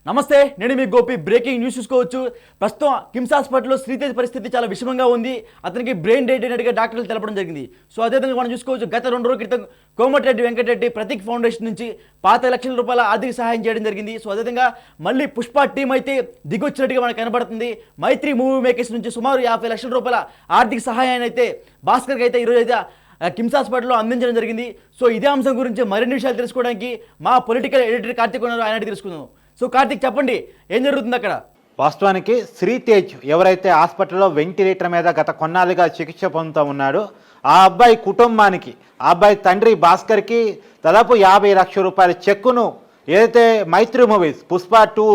నమస్తే, నేను మీ Gopi. Breaking news చూసుకోవచ్చు. ప్రస్తుతం కిమ్స్ హాస్పిటల్లో శ్రీతేజ్ పరిస్థితి చాలా విషమంగా ఉంది. అతనికి బ్రెయిన్ డెడ్ అయినట్టుగా డాక్టర్లు తెలపడం జరిగింది. సో అదేవిధంగా మనం చూసుకోవచ్చు, గత 2 రోజుల క్రితం కోమటిరెడ్డి వెంకటరెడ్డి ప్రతీక్ ఫౌండేషన్ నుంచి 5 లక్షల రూపాయల ఆర్థిక సహాయం చేయడం జరిగింది. సో అదేవిధంగా మళ్ళీ పుష్ప టీం అయితే దిగొచ్చినట్టుగా మనకు కనబడుతుంది. మైత్రి మూవీ మేకర్స్ నుంచి సుమారు 50 లక్షల రూపాయల ఆర్థిక సహాయాన్ని అయితే భాస్కర్కి అయితే ఈరోజు అయితే కిమ్స్ హాస్పిటల్లో అందించడం జరిగింది. సో ఇదే అంశం గురించి మరిన్ని విషయాలు తెలుసుకోవడానికి మా పొలిటికల్ ఎడిటర్ కార్తీక్ ఉన్నారు, ఆయన తెలుసుకుందాం. సో కార్తీక్, చెప్పండి, ఏం జరుగుతుంది అక్కడ? వాస్తవానికి శ్రీతేజ్ ఎవరైతే హాస్పిటల్లో వెంటిలేటర్ మీద గత కొన్నాళ్ళుగా చికిత్స పొందుతూ ఉన్నాడో ఆ అబ్బాయి కుటుంబానికి, ఆ అబ్బాయి తండ్రి భాస్కర్కి దాదాపు 50 లక్షల రూపాయల చెక్కును ఏదైతే మైత్రి మూవీస్ పుష్ప 2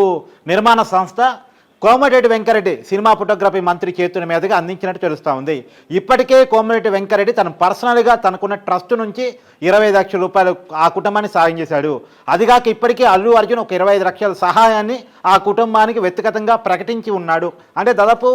నిర్మాణ సంస్థ కోమటిరెడ్డి వెంకరెడ్డి సినిమా ఫోటోగ్రఫీ మంత్రి చేతుల మీదుగా అందించినట్టు తెలుస్తూ ఉంది. ఇప్పటికే కోమటిరెడ్డి వెంకరెడ్డి తను పర్సనల్గా తనకున్న ట్రస్ట్ నుంచి 25 లక్షల రూపాయలు ఆ కుటుంబాన్ని సాయం చేశాడు. అదిగాక ఇప్పటికే అల్లు అర్జున్ ఒక 25 లక్షల సహాయాన్ని ఆ కుటుంబానికి వ్యక్తిగతంగా ప్రకటించి ఉన్నాడు. అంటే దాదాపు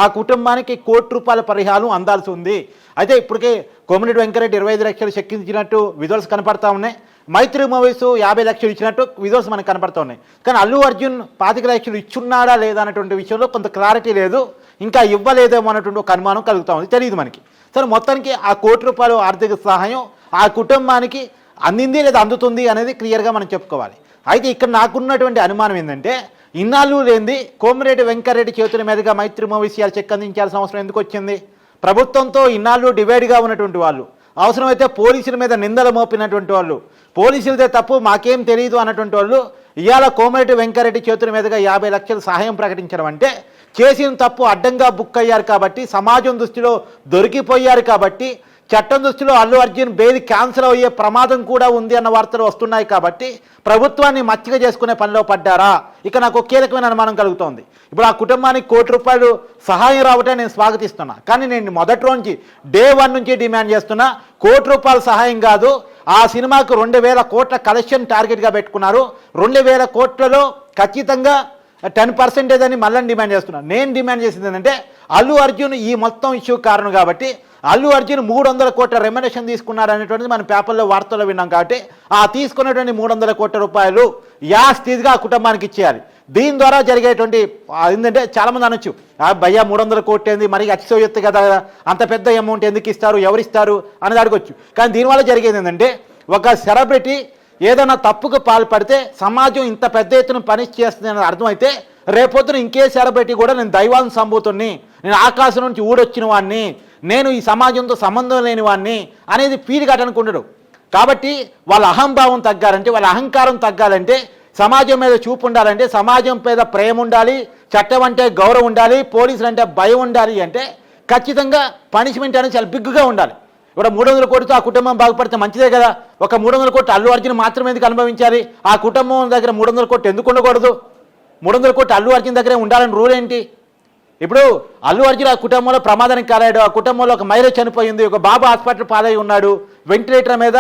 ఆ కుటుంబానికి ₹1 కోటి పరిహారం అందాల్సి ఉంది. అయితే ఇప్పటికే కోమటిరెడ్డి వెంకరెడ్డి 25 లక్షలు చెక్కించినట్టు విజువల్స్ కనపడతా ఉన్నాయి. మైత్రి మూవీస్ 50 లక్షలు ఇచ్చినట్టు విజువల్స్ మనకు కనపడుతూ ఉన్నాయి. కానీ అల్లు అర్జున్ 25 లక్షలు ఇచ్చున్నాడా లేదా అన్నటువంటి విషయంలో కొంత క్లారిటీ లేదు, ఇంకా ఇవ్వలేదేమో అన్నటువంటి ఒక అనుమానం కలుగుతూ ఉంది, తెలియదు మనకి. సరే, మొత్తానికి ఆ ₹1 కోటి ఆర్థిక సహాయం ఆ కుటుంబానికి అందింది లేదా అందుతుంది అనేది క్లియర్గా మనం చెప్పుకోవాలి. అయితే ఇక్కడ నాకున్నటువంటి అనుమానం ఏంటంటే, ఇన్నాళ్ళు లేనిది కోమటిరెడ్డి వెంకరెడ్డి చేతుల మీదుగా మైత్రి మూవీస్ చెక్ అందించాల్సిన అవసరం ఎందుకు వచ్చింది? ప్రభుత్వంతో ఇన్నాళ్ళు డివైడ్గా ఉన్నటువంటి వాళ్ళు, అవసరమైతే పోలీసుల మీద నిందలు మోపినటువంటి వాళ్ళు, పోలీసులదే తప్పు మాకేం తెలియదు అన్నటువంటి వాళ్ళు ఇవాళ కోమటిరెడ్డి వెంకరెడ్డి చేతుల మీదుగా 50 లక్షల సహాయం ప్రకటించడం అంటే చేసిన తప్పు అడ్డంగా బుక్ అయ్యారు కాబట్టి, సమాజం దృష్టిలో దొరికిపోయారు కాబట్టి, చట్టం దృష్టిలో అల్లు అర్జున్ బెయిల్ క్యాన్సిల్ అయ్యే ప్రమాదం కూడా ఉంది అన్న వార్తలు వస్తున్నాయి కాబట్టి ప్రభుత్వాన్ని మచ్చిక చేసుకునే పనిలో పడ్డారా? ఇక నాకు కీలకమైన అనుమానం కలుగుతోంది. ఇప్పుడు ఆ కుటుంబానికి ₹1 కోటి సహాయం రావటం నేను స్వాగతిస్తున్నా, కానీ నేను మొదటి రోజు డే 1 నుంచి డిమాండ్ చేస్తున్నా, ₹1 కోటి సహాయం కాదు, ఆ సినిమాకు 2,000 కోట్ల కలెక్షన్ టార్గెట్గా పెట్టుకున్నారు. 2,000 కోట్లలో ఖచ్చితంగా 10% అని మళ్ళీ డిమాండ్ చేస్తున్నాను. నేను డిమాండ్ చేసింది ఏంటంటే, అల్లు అర్జున్ ఈ మొత్తం ఇష్యూ కారణం కాబట్టి అల్లు అర్జున్ 300 కోట్ల రెమ్యునరేషన్ తీసుకున్నాడు అనేటువంటిది మనం పేపర్లో వార్తల్లో విన్నాం. కాబట్టి ఆ తీసుకున్నటువంటి 300 కోట్ల రూపాయలు యాస్టీజ్గా ఆ కుటుంబానికి ఇచ్చేయాలి. దీని ద్వారా జరిగేటువంటి ఏంటంటే, చాలామంది అనొచ్చు, భయ్యా 300 కోట్లు ఏంది, మరి అతిశయోక్తి కదా, అంత పెద్ద అమౌంట్ ఎందుకు ఇస్తారు, ఎవరిస్తారు అనేది అడగొచ్చు. కానీ దీనివల్ల జరిగేది ఏంటంటే, ఒక సెలబ్రిటీ ఏదైనా తప్పుకు పాల్పడితే సమాజం ఇంత పెద్ద ఎత్తున పనిష్ చేస్తుంది అనేది అర్థమైతే రేపొద్దున ఇంకే సెలబ్రిటీ కూడా నేను దైవాన్ని సంబూతుని, నేను ఆకాశం నుంచి ఊడొచ్చిన వాడిని, నేను ఈ సమాజంతో సంబంధం లేని వాడిని అనేది ఫీల్ అనుకుంటాడు. కాబట్టి వాళ్ళ అహంభావం తగ్గాలంటే, వాళ్ళ అహంకారం తగ్గాలంటే, సమాజం మీద చూపు ఉండాలంటే, సమాజం మీద ప్రేమ ఉండాలి, చట్టం అంటే గౌరవం ఉండాలి, పోలీసులు అంటే భయం ఉండాలి అంటే ఖచ్చితంగా పనిష్మెంట్ అనేది చాలా బిగ్గుగా ఉండాలి. ఇప్పుడు 300 కోట్లతో ఆ కుటుంబం బాగుపడితే మంచిదే కదా. ఒక 300 కోట్లు అల్లు అర్జున్ మాత్రమే ఎందుకు అనుభవించాలి? ఆ కుటుంబం దగ్గర 300 కోట్లు ఎందుకు ఉండకూడదు? 300 కోట్లు అల్లు అర్జున్ దగ్గరే ఉండాలని రూల్ ఏంటి? ఇప్పుడు అల్లు అర్జున్ ఆ కుటుంబంలో ప్రమాదానికి కాలాడు, ఆ కుటుంబంలో ఒక మహిళ చనిపోయింది, ఒక బాబు హాస్పిటల్ పాలై ఉన్నాడు, వెంటిలేటర్ మీద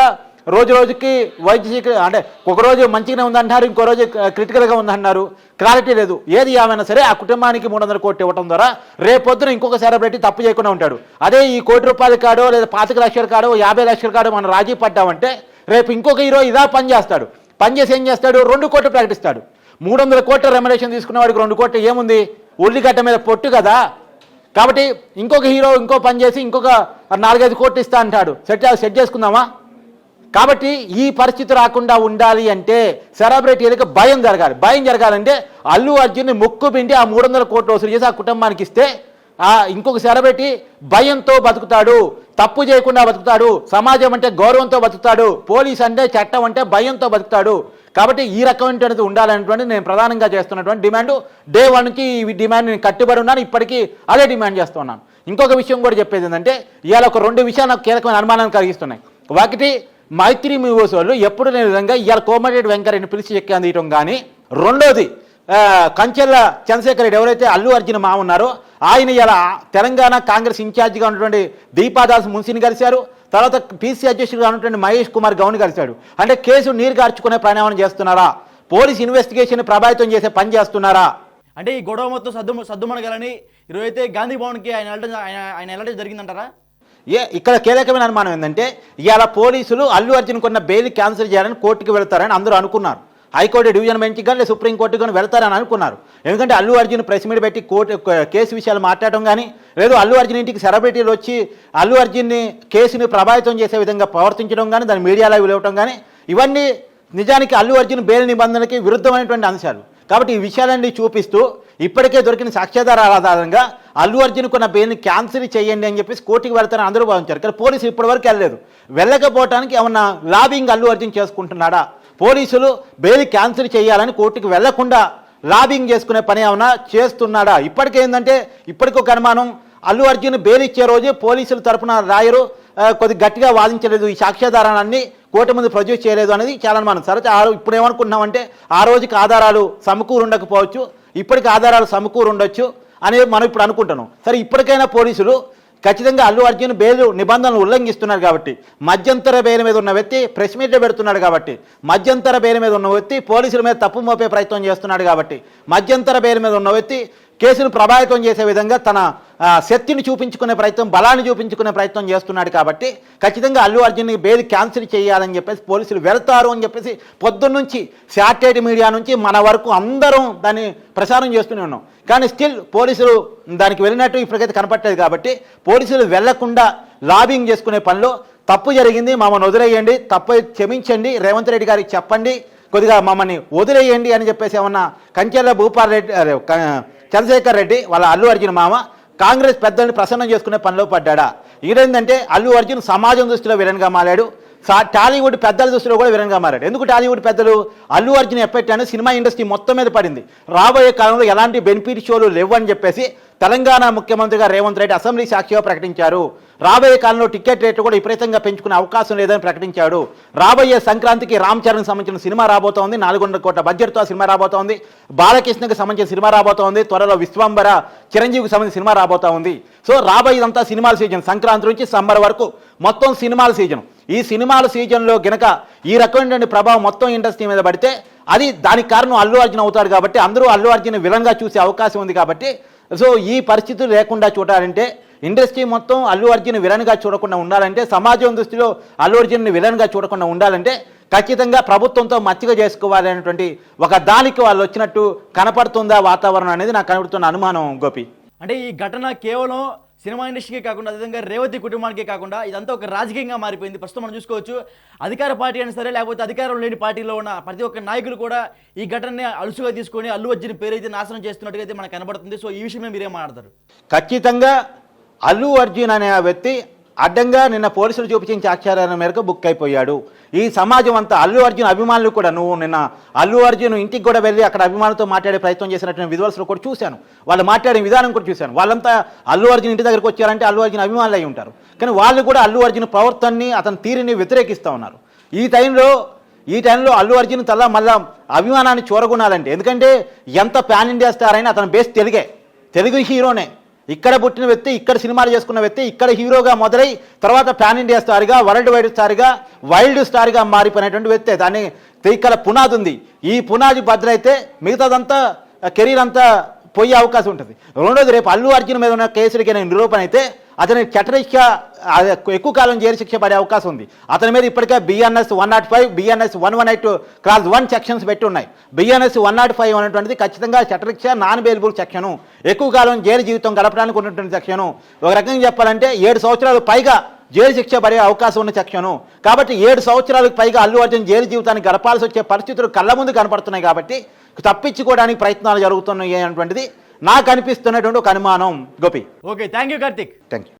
రోజు రోజుకి వైద్య అంటే ఒక రోజు మంచిగానే ఉందంటున్నారు, ఇంకో రోజు క్రిటికల్గా ఉందంటున్నారు, క్లారిటీ లేదు. ఏది ఏమైనా సరే ఆ కుటుంబానికి 300 కోట్లు ఇవ్వడం ద్వారా రేపొద్దున ఇంకొక సెలబ్రిటీ తప్పు చేయకుండా ఉంటాడు. అదే ఈ ₹1 కోటి కాడో లేదా 25 లక్షల కాడో 50 లక్షల కాడో మనం రాజీ పడ్డామంటే రేపు ఇంకొక హీరో ఇదా పని చేస్తాడు. పని చేసి ఏం చేస్తాడు? 2 కోట్లు ప్రకటిస్తాడు. 300 కోట్ల రెమ్యునరేషన్ తీసుకున్న వాడికి 2 కోట్లు ఏముంది? ఉల్లిగడ్డ మీద పొట్టు కదా. కాబట్టి ఇంకొక హీరో ఇంకో పని చేసి ఇంకొక 4-5 కోట్లు ఇస్తా అంటాడు. సెట్ చేసుకుందామా? కాబట్టి ఈ పరిస్థితి రాకుండా ఉండాలి అంటే సెలబ్రిటీలకు భయం జరగాలి. భయం జరగాలంటే అల్లు అర్జున్ని ముక్కు పిండి ఆ 300 కోట్లు వసూలు చేసి ఆ కుటుంబానికి ఇస్తే ఇంకొక సెలబ్రిటీ భయంతో బతుకుతాడు, తప్పు చేయకుండా బతుకుతాడు, సమాజం అంటే గౌరవంతో బతుకుతాడు, పోలీస్ అంటే చట్టం అంటే భయంతో బతుకుతాడు. కాబట్టి ఈ రకమైనటువంటిది ఉండాలనేటువంటి నేను ప్రధానంగా చేస్తున్నటువంటి డిమాండ్. డే 1 నుంచి ఈ డిమాండ్ నేను కట్టుబడి ఉన్నాను, ఇప్పటికీ అదే డిమాండ్ చేస్తున్నాను. ఇంకొక విషయం కూడా చెప్పేది ఏంటంటే, ఇవాళ ఒక 2 విషయాలు నాకు కీలకమైన అనుమానాన్ని కలిగిస్తున్నాయి. ఒకటి, మైత్రి మూవీస్ వాళ్ళు ఎప్పుడు లేని విధంగా ఇవాళ కోమటిరెడ్డి వెంకరెడ్డిని పిలిచి చెక్కి అందించడం కానీ, రెండోది కంచెల్ల చంద్రశేఖర్ రెడ్డి ఎవరైతే అల్లు అర్జున్ మా ఉన్నారో ఆయన ఇలా తెలంగాణ కాంగ్రెస్ ఇన్ఛార్జిగా ఉన్నటువంటి దీపాదాస్ మున్సిని కలిశారు, తర్వాత పీసీ అధ్యక్షుడిగా ఉన్నటువంటి మహేష్ కుమార్ గౌడ్ని కలిశాడు. అంటే కేసు నీరు గార్చుకునే ప్రయాణం చేస్తున్నారా? పోలీస్ ఇన్వెస్టిగేషన్ ప్రభావితం చేసే పని చేస్తున్నారా? అంటే ఈ గొడవ మొత్తం సద్దుమణగాలని ఈరోజు అయితే గాంధీ భవన్కి ఆయన వెళ్ళడం జరిగిందంటారా? ఇక్కడ కీలకమైన అనుమానం ఏంటంటే, ఇవాళ పోలీసులు అల్లు అర్జున్ కొన్న బెయిల్ క్యాన్సిల్ చేయాలని కోర్టుకు వెళ్తారని అందరూ అనుకున్నారు. హైకోర్టు డివిజన్ బెంచ్కి కానీ లేదా సుప్రీంకోర్టుకు కానీ వెళ్తారని అనుకున్నారు. ఎందుకంటే అల్లు అర్జున్ ప్రెస్ మీట్ పెట్టి కేసు విషయాలు మాట్లాడటం కానీ, లేదు అల్లు అర్జున్ ఇంటికి సెలబ్రిటీలు వచ్చి అల్లు అర్జున్ని కేసుని ప్రభావితం చేసే విధంగా ప్రవర్తించడం కానీ, దాని మీడియాలో ఇవ్వటం కానీ, ఇవన్నీ నిజానికి అల్లు అర్జున్ బెయిల్ నిబంధనలకి విరుద్ధమైనటువంటి అంశాలు. కాబట్టి ఈ విషయాలన్నీ చూపిస్తూ ఇప్పటికే దొరికిన సాక్ష్యాధారాల ఆధారంగా అల్లు అర్జున్కు ఉన్న బెయిల్ని క్యాన్సిల్ చేయండి అని చెప్పేసి కోర్టుకి వెళ్తారని అందరూ భావించారు. కానీ పోలీసులు ఇప్పటివరకు వెళ్ళలేదు. వెళ్ళకపోవడానికి ఏమన్నా లాబింగ్ అల్లు అర్జున్ చేసుకుంటున్నాడా, పోలీసులు బెయిల్ క్యాన్సిల్ చేయాలని కోర్టుకు వెళ్లకుండా లాబింగ్ చేసుకునే పని ఏమన్నా చేస్తున్నాడా? ఇప్పటికేందంటే ఇప్పటికొక అనుమానం, అల్లు అర్జున్ బెయిల్ ఇచ్చే రోజు పోలీసుల తరఫున రాయరు కొద్ది గట్టిగా వాదించలేదు, ఈ సాక్ష్యాధారాలన్నీ కోర్టు ముందు ప్రొడ్యూస్ చేయలేదు అనేది చాలా అనుమానం. సరే ఇప్పుడు ఏమనుకుంటున్నామంటే ఆ రోజుకి ఆధారాలు సమకూరు ఉండకపోవచ్చు, ఇప్పటికి ఆధారాలు సమకూరు ఉండొచ్చు అనేది మనం ఇప్పుడు అనుకుంటున్నాం. సరే ఇప్పటికైనా పోలీసులు ఖచ్చితంగా అల్లు అర్జున్ బెయిల్ నిబంధనలు ఉల్లంఘిస్తున్నారు కాబట్టి, మధ్యంతర బెయిల్ మీద ఉన్న వ్యక్తి ప్రెస్ మీట్లో పెడుతున్నాడు కాబట్టి, మధ్యంతర బెయిల్ మీద ఉన్న వ్యక్తి పోలీసుల మీద తప్పు మోపే ప్రయత్నం చేస్తున్నాడు కాబట్టి, మధ్యంతర బెయిల్ మీద ఉన్న వ్యక్తి కేసును ప్రభావితం చేసే విధంగా తన శక్తిని చూపించుకునే ప్రయత్నం, బలాన్ని చూపించుకునే ప్రయత్నం చేస్తున్నాడు కాబట్టి ఖచ్చితంగా అల్లు అర్జున్ని బెయిల్ క్యాన్సిల్ చేయాలని చెప్పేసి పోలీసులు వెళ్తారు అని చెప్పేసి పొద్దున్నుంచి శాటిలైట్ మీడియా నుంచి మన వరకు అందరం దాన్ని ప్రచారం చేస్తూనే ఉన్నాం. కానీ స్టిల్ పోలీసులు దానికి వెళ్ళినట్టు ఇప్పటికైతే కనపట్టలేదు. కాబట్టి పోలీసులు వెళ్లకుండా లాబింగ్ చేసుకునే పనిలో తప్పు జరిగింది, మమ్మల్ని వదిలేయండి, తప్పు క్షమించండి, రేవంత్ రెడ్డి గారికి చెప్పండి, కొద్దిగా మమ్మల్ని వదిలేయండి అని చెప్పేసి ఏమన్నా కంచెల భూపాల్ రెడ్డి చంద్రశేఖర్ రెడ్డి వాళ్ళ అల్లు అర్జున్ మామ కాంగ్రెస్ పెద్దల్ని ప్రసన్నం చేసుకునే పనిలో పడ్డాడా? ఈడేంటంటే అల్లు అర్జున్ సమాజం దృష్టిలో విలన్గా మారాడు, టాలీవుడ్ పెద్దల దృష్టిలో కూడా విలన్గా మారాడు. ఎందుకు టాలీవుడ్ పెద్దలు Allu Arjun effect cinema industry మొత్తం మీద పడింది. రాబోయే కాలంలో ఎలాంటి బెనిఫిట్ షోలు లేవని చెప్పేసి తెలంగాణ ముఖ్యమంత్రిగా రేవంత్ రెడ్డి అసెంబ్లీ సాక్షిగా ప్రకటించారు. రాబోయే కాలంలో టికెట్ రేట్లు కూడా విపరీతంగా పెంచుకునే అవకాశం లేదని ప్రకటించాడు. రాబోయే సంక్రాంతికి రామ్ చరణ్కి సంబంధించిన సినిమా రాబోతోంది, 400 కోట్ల బడ్జెట్తో సినిమా రాబోతోంది. బాలకృష్ణకి సంబంధించిన సినిమా రాబోతోంది, త్వరలో విశ్వంబర చిరంజీవికి సంబంధించిన సినిమా రాబోతోంది. సో రాబోయేదంతా సినిమాల సీజన్, సంక్రాంతి నుంచి సమ్మర్ వరకు మొత్తం సినిమాల సీజన్. ఈ సినిమాల సీజన్లో గనక ఈ రకమైన ప్రభావం మొత్తం ఇండస్ట్రీ మీద పడితే అది దానికి కారణం అల్లు అర్జున్ అవుతాడు. కాబట్టి అందరూ అల్లు అర్జున్ విలన్గా చూసే అవకాశం ఉంది. కాబట్టి సో ఈ పరిస్థితులు లేకుండా చూడాలంటే, ఇండస్ట్రీ మొత్తం అల్లు అర్జున్ విలన్గా చూడకుండా ఉండాలంటే, సమాజం దృష్టిలో అల్లు అర్జున్ని విలన్గా చూడకుండా ఉండాలంటే ఖచ్చితంగా ప్రభుత్వంతో మచ్చిక చేసుకోవాలి అనేటువంటి ఒక దానికి వాళ్ళు వచ్చినట్టు కనపడుతుందా వాతావరణం అనేది నాకు కనబడుతున్న అనుమానం గోపి. అంటే ఈ ఘటన కేవలం సినిమా ఇండస్ట్రీకే కాకుండా అదేవిధంగా రేవతి కుటుంబానికే కాకుండా ఇదంతా ఒక రాజకీయంగా మారిపోయింది. ప్రస్తుతం మనం చూసుకోవచ్చు, అధికార పార్టీ అయినా సరే లేకపోతే అధికారం లేని పార్టీలో ఉన్న ప్రతి ఒక్క నాయకులు కూడా ఈ ఘటనని అలుసుగా తీసుకొని అల్లు అర్జున్ పేరైతే నాశనం చేస్తున్నట్టుగా అయితే మనకు కనబడుతుంది. సో ఈ విషయమే మీరేం మాట్లాడతారు? ఖచ్చితంగా అల్లు అర్జున్ అనే వ్యక్తి అడ్డంగా నిన్న పోలీసులు చూపించిన సాక్ష్యాధారాల మేరకు బుక్ అయిపోయాడు. ఈ సమాజం అంతా అల్లు అర్జున్ అభిమానులు కూడా, నువ్వు నిన్న అల్లు అర్జున్ ఇంటికి కూడా వెళ్ళి అక్కడ అభిమానులతో మాట్లాడే ప్రయత్నం చేసినటువంటి విజువల్స్లో కూడా చూశాను, వాళ్ళు మాట్లాడే విధానం కూడా చూశాను. వాళ్ళంతా అల్లు అర్జున్ ఇంటి దగ్గరికి వచ్చారంటే అల్లు అర్జున్ అభిమానులు అయి ఉంటారు. కానీ వాళ్ళు కూడా అల్లు అర్జున్ ప్రవర్తనని, అతని తీరుని వ్యతిరేకిస్తూ ఉన్నారు. ఈ టైంలో అల్లు అర్జున్ తల మళ్ళా అభిమానాన్ని చూరగొనాలంటే, ఎందుకంటే ఎంత ప్యాన్ ఇండియా స్టార్ అయినా అతని బేస్ తెలుగు హీరోనే, ఇక్కడ పుట్టిన వ్యక్తి, ఇక్కడ సినిమాలు చేసుకున్న వ్యక్తి, ఇక్కడ హీరోగా మొదలై తర్వాత ప్యాన్ ఇండియా స్టార్గా, వరల్డ్ వైడ్ స్టార్గా, వైల్డ్ స్టార్గా మారిపోయినటువంటి వ్యక్తి. దాన్ని ఇక్కడ పునాది ఉంది. ఈ పునాది భద్రైతే మిగతాదంతా కెరీర్ అంతా పోయే అవకాశం ఉంటుంది. రెండోది, రేపు అల్లు అర్జున్ మీద ఉన్న కేసులకి నిరూపణ అయితే అతని చట్టరీత్య ఎక్కువ కాలం జైలు శిక్ష పడే అవకాశం ఉంది. అతని మీద ఇప్పటికే BNS 105, BNS 118 క్లాస్ 1 సెక్షన్స్ పెట్టి ఉన్నాయి. BNS 105 అనేటువంటిది ఖచ్చితంగా చట్టరీత్య నాన్ బెయిలబుల్ సెక్షను, ఎక్కువ కాలం జైలు జీవితం గడపడానికి ఉన్నటువంటి సెక్షను. ఒక రకంగా చెప్పాలంటే 7 సంవత్సరాలు పైగా జైలు శిక్ష పడే అవకాశం ఉన్న సెక్షను. కాబట్టి 7 సంవత్సరాలకు పైగా అల్లు అర్జున్ జైలు జీవితాన్ని గడపాల్సి వచ్చే పరిస్థితులు కళ్ళ ముందు కనపడుతున్నాయి. కాబట్టి తప్పించుకోవడానికి ప్రయత్నాలు జరుగుతున్నాయి అనేటువంటిది నాకు అనిపిస్తున్నటువంటి ఒక అనుమానం Gopi. Okay, thank you Karthik. Thank you.